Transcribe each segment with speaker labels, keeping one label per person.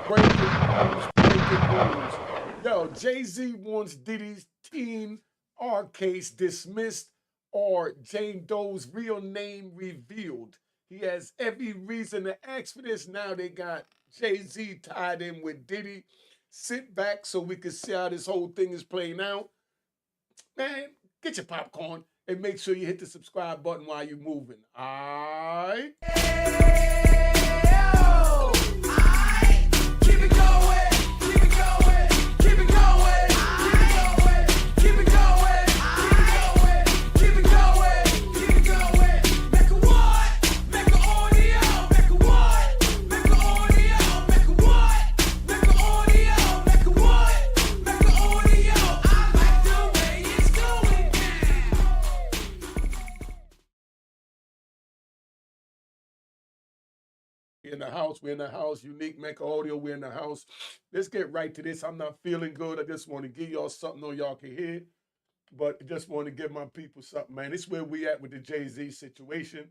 Speaker 1: breaking news. Yo, Jay-Z wants Diddy's teen R case dismissed or Jane Doe's real name revealed. He has every reason to ask for this. Now they got Jay-Z tied in with Diddy. Sit back so we can see how this whole thing is playing out. Man, get your popcorn and make sure you hit the subscribe button while you're moving. All right? We're in the house. Unique Mecca Audio, we're in the house. Let's get right to this. I'm not feeling good. I just want to give y'all something so y'all can hear. But I just want to give my people something, man. This is where we at with the Jay-Z situation.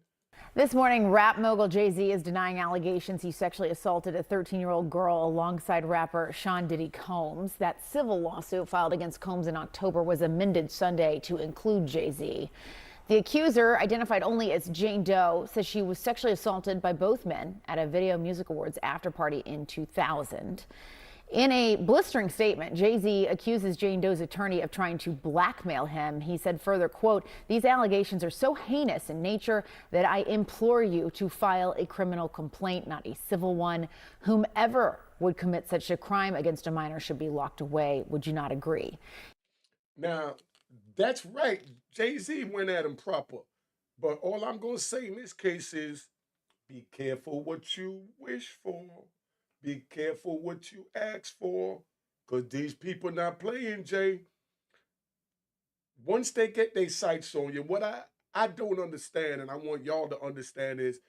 Speaker 2: This morning, rap mogul Jay-Z is denying allegations he sexually assaulted a 13-year-old girl alongside rapper Sean Diddy Combs. That civil lawsuit filed against Combs in October was amended Sunday to include Jay-Z. The accuser, identified only as Jane Doe, says she was sexually assaulted by both men at a Video Music Awards after party in 2000. In a blistering statement, Jay-Z accuses Jane Doe's attorney of trying to blackmail him. He said further, quote, "These allegations are so heinous in nature that I implore you to file a criminal complaint, not a civil one. Whomever would commit such a crime against a minor should be locked away. Would you not agree?"
Speaker 1: Now, that's right. Jay-Z went at him proper. But all I'm going to say in this case is be careful what you wish for. Be careful what you ask for. Because these people not playing, Jay. Once they get their sights on you, what I don't understand, and I want y'all to understand, is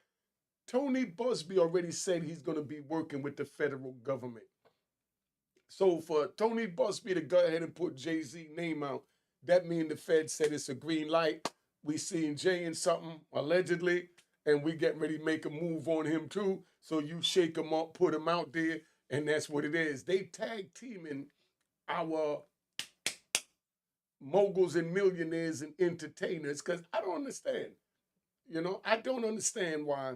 Speaker 1: Tony Busby already said he's going to be working with the federal government. So for Tony Busby to go ahead and put Jay-Z's name out, that means the Fed said it's a green light. We seen Jay in something, allegedly, and we getting ready to make a move on him too. So you shake him up, put him out there, and that's what it is. They tag teaming our moguls and millionaires and entertainers because I don't understand. You know, I don't understand why.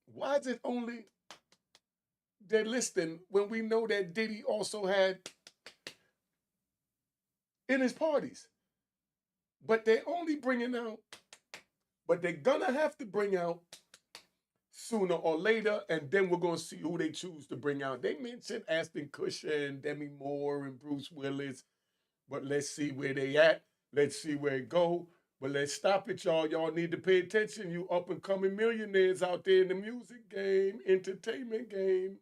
Speaker 1: Why is it only they're listing when we know that Diddy also had in his parties? But they're only bringing out, but they're gonna have to bring out sooner or later, and then we're gonna see who they choose to bring out. They mentioned Ashton Kutcher and Demi Moore and Bruce Willis, but let's see where they at. Let's see where it go. But let's stop it, y'all. Y'all need to pay attention, you up-and-coming millionaires out there in the music game, entertainment game.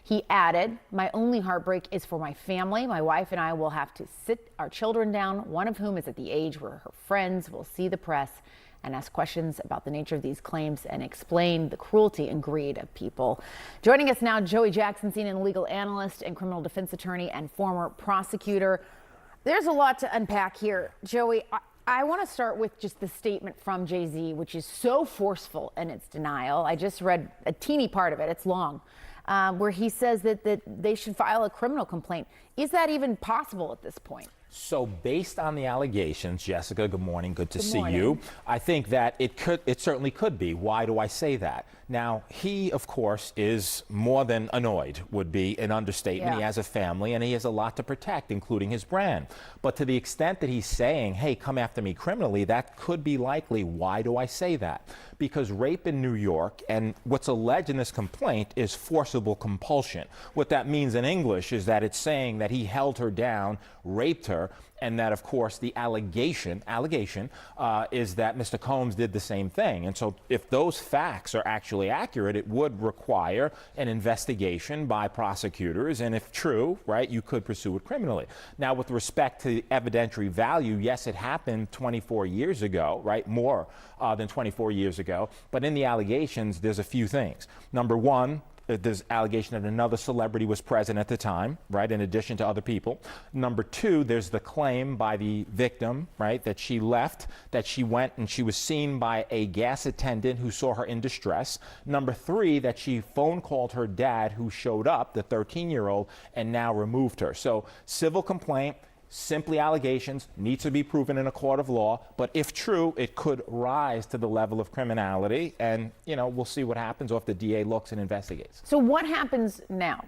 Speaker 2: He added, "My only heartbreak is for my family. My wife and I will have to sit our children down, one of whom is at the age where her friends will see the press and ask questions about the nature of these claims and explain the cruelty and greed of people." Joining us now, Joey Jackson, CNN legal analyst and criminal defense attorney and former prosecutor. There's a lot to unpack here. Joey, I want to start with just the statement from Jay-Z, which is so forceful in its denial. I just read a teeny part of it. It's long. Where he says that they should file a criminal complaint. Is that even possible at this point?
Speaker 3: So based on the allegations, Jessica, good morning, good to see you. I think that it certainly could be. Why do I say that? Now, he, of course, is more than annoyed, would be an understatement. Yeah. He has a family and he has a lot to protect, including his brand. But to the extent that he's saying, hey, come after me criminally, that could be likely. Why do I say that? Because rape in New York, and what's alleged in this complaint, is forcible compulsion. What that means in English is that it's saying that he held her down, raped her, and that, of course, the allegation is that Mr. Combs did the same thing. And so if those facts are actually accurate, it would require an investigation by prosecutors. And if true, right, you could pursue it criminally. Now, with respect to the evidentiary value, yes, it happened 24 years ago, right, more than 24 years ago. But in the allegations, there's a few things. Number one, there's allegation that another celebrity was present at the time, right, in addition to other people. Number two, there's the claim by the victim, right, that she left, that she went and she was seen by a gas attendant who saw her in distress. Number three, that she phone called her dad, who showed up, the 13-year-old, and now removed her. So civil complaint, simply allegations, need to be proven in a court of law, but if true, it could rise to the level of criminality, and, you know, we'll see what happens, or if the DA looks and investigates.
Speaker 2: So what happens now?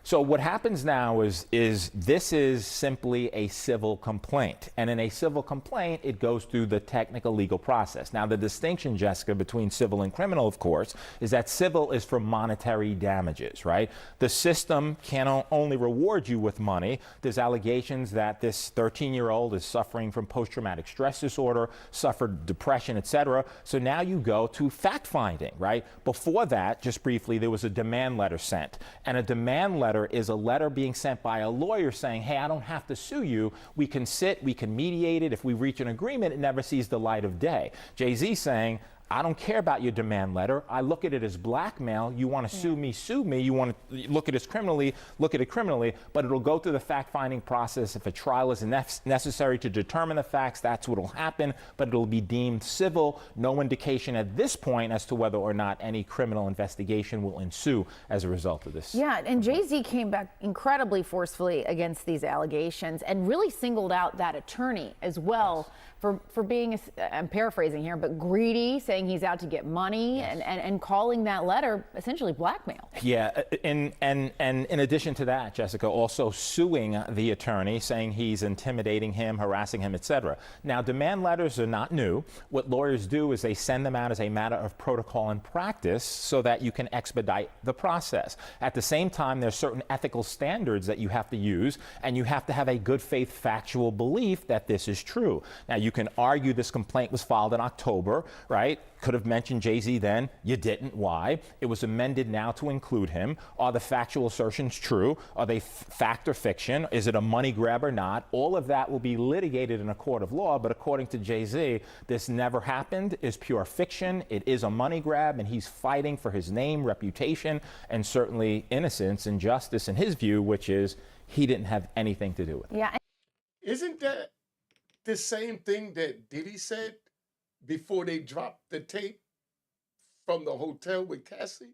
Speaker 3: So what happens now is this is simply a civil complaint. And in a civil complaint, it goes through the technical legal process. Now, the distinction, Jessica, between civil and criminal, of course, is that civil is for monetary damages, right? The system can only reward you with money. There's allegations that this 13-year-old is suffering from post-traumatic stress disorder, suffered depression, etc. So now you go to fact-finding, right? Before that, just briefly, there was a demand letter sent. And a demand letter is a letter being sent by a lawyer saying, hey, I don't have to sue you. We can sit, we can mediate it. If we reach an agreement, it never sees the light of day. Jay-Z saying, I don't care about your demand letter. I look at it as blackmail. You want to sue me, sue me. You want to look at it criminally, look at it criminally, but it'll go through the fact-finding process. If a trial is necessary to determine the facts, that's what will happen, but it'll be deemed civil. No indication at this point as to whether or not any criminal investigation will ensue as a result of this.
Speaker 2: Yeah, and Jay-Z came back incredibly forcefully against these allegations and really singled out that attorney as well for being, I'm paraphrasing here, but greedy, saying he's out to get money, and calling that letter essentially blackmail.
Speaker 3: Yeah, and in addition to that, Jessica, also suing the attorney, saying he's intimidating him, harassing him, etc. Now, demand letters are not new. What lawyers do is they send them out as a matter of protocol and practice so that you can expedite the process. At the same time, there's certain ethical standards that you have to use, and you have to have a good faith factual belief that this is true. Now, you can argue this complaint was filed in October, right? Could have mentioned Jay-Z then. You didn't. Why? It was amended now to include him. Are the factual assertions true? Are they fact or fiction? Is it a money grab or not? All of that will be litigated in a court of law, but according to Jay-Z, this never happened, is pure fiction. It is a money grab, and he's fighting for his name, reputation, and certainly innocence and justice in his view, which is he didn't have anything to do with it.
Speaker 2: Yeah.
Speaker 1: Isn't that the same thing that Diddy said before they dropped the tape from the hotel with Cassie?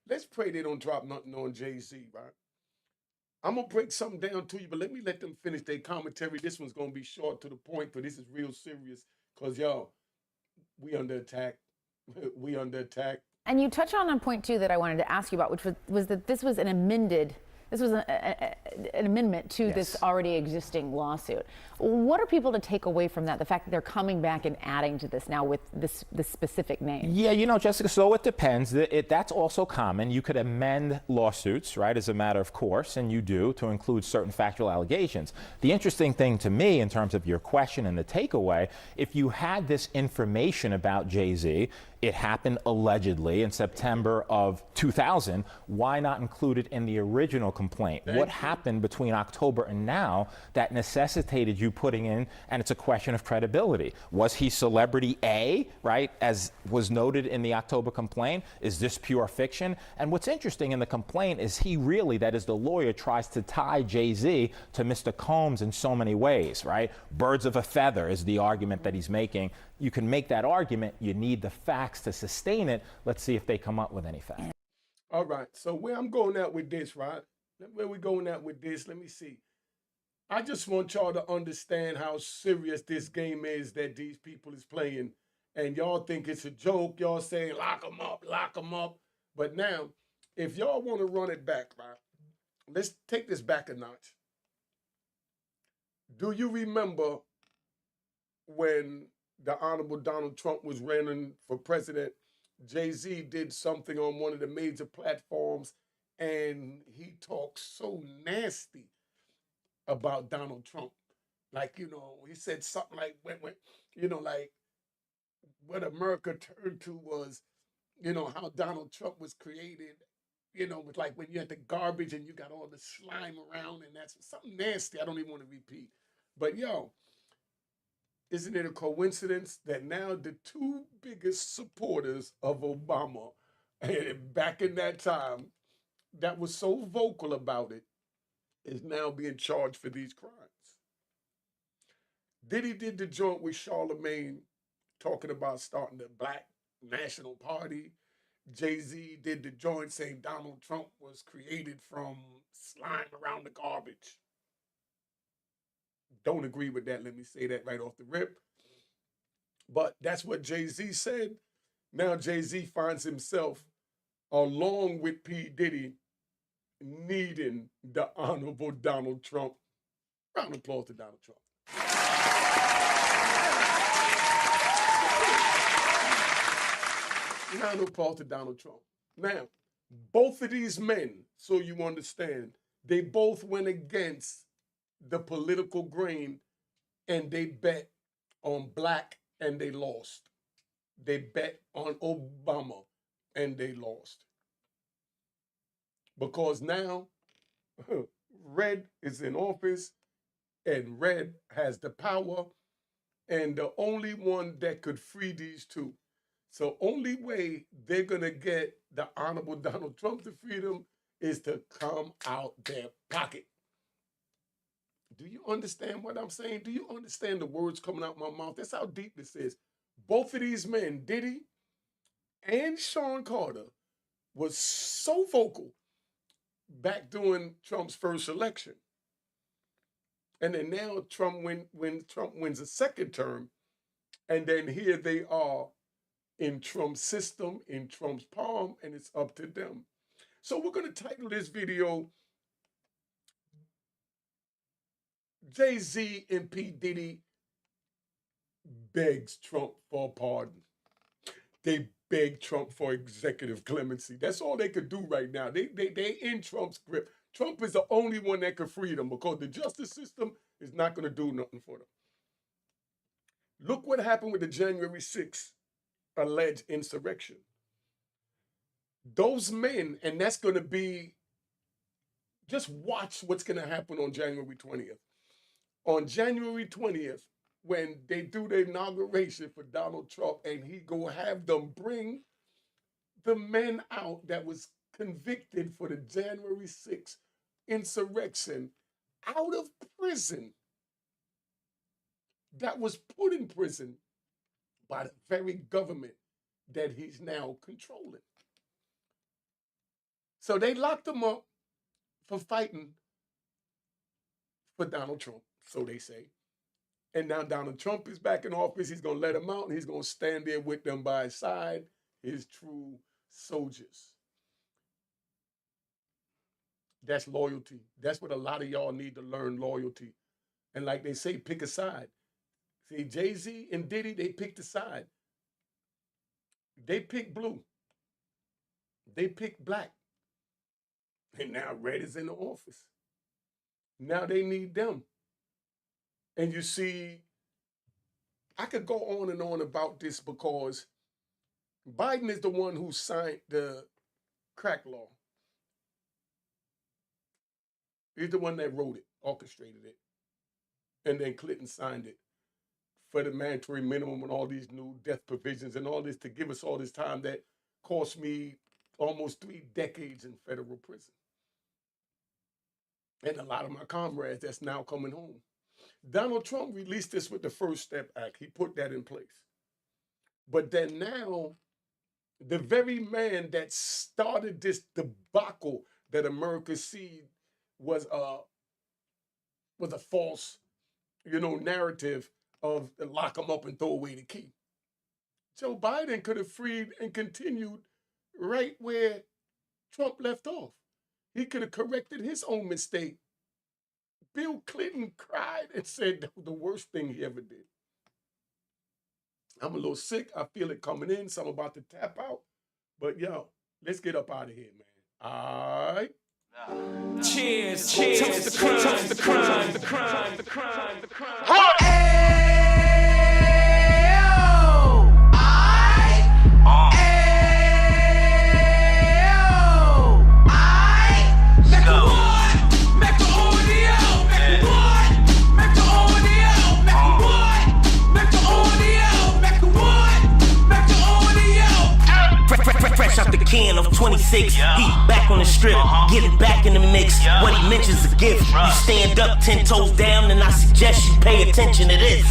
Speaker 1: Let's pray they don't drop nothing on Jay-Z, right? I'm going to break something down to you, but let them finish their commentary. This one's going to be short to the point, because this is real serious, because, yo, we under attack. We under attack.
Speaker 2: And you touch on point two that I wanted to ask you about, which was that this was an amendment to this already existing lawsuit. What are people to take away from that? The fact that they're coming back and adding to this now with this specific name?
Speaker 3: Yeah, you know, Jessica, so it depends. That's also common. You could amend lawsuits, right, as a matter of course, and you do, to include certain factual allegations. The interesting thing to me in terms of your question and the takeaway, if you had this information about Jay-Z, it happened allegedly in September of 2000, why not include it in the original complaint? What happened between October and now that necessitated you putting in, and it's a question of credibility. Was he celebrity A, right, as was noted in the October complaint? Is this pure fiction? And what's interesting in the complaint is he really, that is the lawyer, tries to tie Jay-Z to Mr. Combs in so many ways, right? Birds of a feather is the argument that he's making. You can make that argument. You need the facts to sustain it. Let's see if they come up with any facts.
Speaker 1: All right, so where I'm going at with this, right? Where we going at with this, let me see. I just want y'all to understand how serious this game is that these people is playing. And y'all think it's a joke. Y'all saying, lock them up, lock them up. But now, if y'all want to run it back, right? Let's take this back a notch. Do you remember when the Honorable Donald Trump was running for president? Jay-Z did something on one of the major platforms, and he talked so nasty about Donald Trump. Like, you know, he said something like, you know, like what America turned to was, you know, how Donald Trump was created, you know, with like when you had the garbage and you got all the slime around, and that's something nasty. I don't even want to repeat. But yo, isn't it a coincidence that now the two biggest supporters of Obama and back in that time, that was so vocal about it, is now being charged for these crimes. Diddy did the joint with Charlemagne, talking about starting the Black National Party. Jay-Z did the joint saying Donald Trump was created from slime around the garbage. Don't agree with that. Let me say that right off the rip. But that's what Jay-Z said. Now Jay-Z finds himself, along with P. Diddy, needing the Honorable Donald Trump. Round of applause to Donald Trump. Round of applause to Donald Trump. Now, both of these men, so you understand, they both went against the political grain and they bet on black and they lost. They bet on Obama and they lost. Because now, Red is in office and Red has the power, and the only one that could free these two. So only way they're gonna get the Honorable Donald Trump to free them is to come out their pocket. Do you understand what I'm saying? Do you understand the words coming out my mouth? That's how deep this is. Both of these men, Diddy and Sean Carter, was so vocal back during Trump's first election. And then now when Trump wins a second term, and then here they are in Trump's system, in Trump's palm, and it's up to them. So we're going to title this video, Jay-Z and P. Diddy begs Trump for a pardon. They beg Trump for executive clemency. That's all they could do right now. They in Trump's grip. Trump is the only one that could free them because the justice system is not going to do nothing for them. Look what happened with the January 6th alleged insurrection. Those men, and that's going to be, just watch what's going to happen on January 20th. On January 20th, when they do the inauguration for Donald Trump, and he go have them bring the men out that was convicted for the January 6th insurrection out of prison, that was put in prison by the very government that he's now controlling. So they locked him up for fighting for Donald Trump, so they say. And now Donald Trump is back in office. He's going to let him out, and he's going to stand there with them by his side, his true soldiers. That's loyalty. That's what a lot of y'all need to learn, loyalty. And like they say, pick a side. See, Jay-Z and Diddy, they picked a side. They picked blue. They picked black. And now Red is in the office. Now they need them. And you see, I could go on and on about this because Biden is the one who signed the crack law. He's the one that wrote it, orchestrated it. And then Clinton signed it for the mandatory minimum and all these new death provisions and all this to give us all this time that cost me almost 3 decades in federal prison. And a lot of my comrades that's now coming home. Donald Trump released this with the First Step Act. He put that in place. But then now, the very man that started this debacle that America see was a false, narrative of lock him up and throw away the key. Joe Biden could have freed and continued right where Trump left off. He could have corrected his own mistake. Bill Clinton cried and said that was the worst thing he ever did. I'm a little sick. I feel it coming in, so I'm about to tap out. But yo, let's get up out of here, man. All right.
Speaker 4: Cheers, cheers, toast the crime, toast the crime, the crime, the crime, the crime.
Speaker 5: Fresh out the can 26, he back on the strip, getting back in the mix. What he mentions a gift. You stand up 10 toes down, and I suggest you pay attention to this.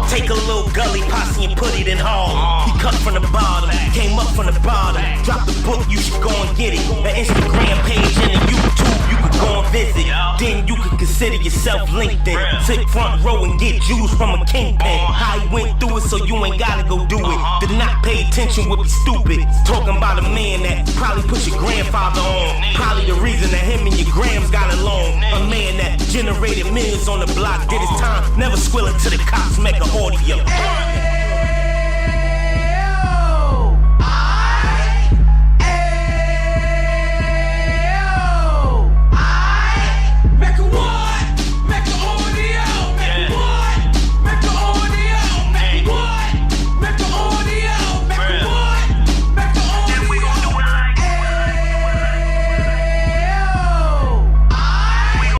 Speaker 5: Take a little gully posse and put it in hall. He cut from the bottom, came up from the bottom. Drop the book, you should go and get it. The Instagram page and the YouTube, you could go and visit. Then you could consider yourself LinkedIn. Sit front row and get Jews from a kingpin. How he went through it, so you ain't gotta go do it. Did not pay attention would be stupid. Talking about a man that probably put your grandfather on. Probably the reason that him and your grams got along. A man that generated millions on the block, did his time, never squilling to the cops, Mecca audio.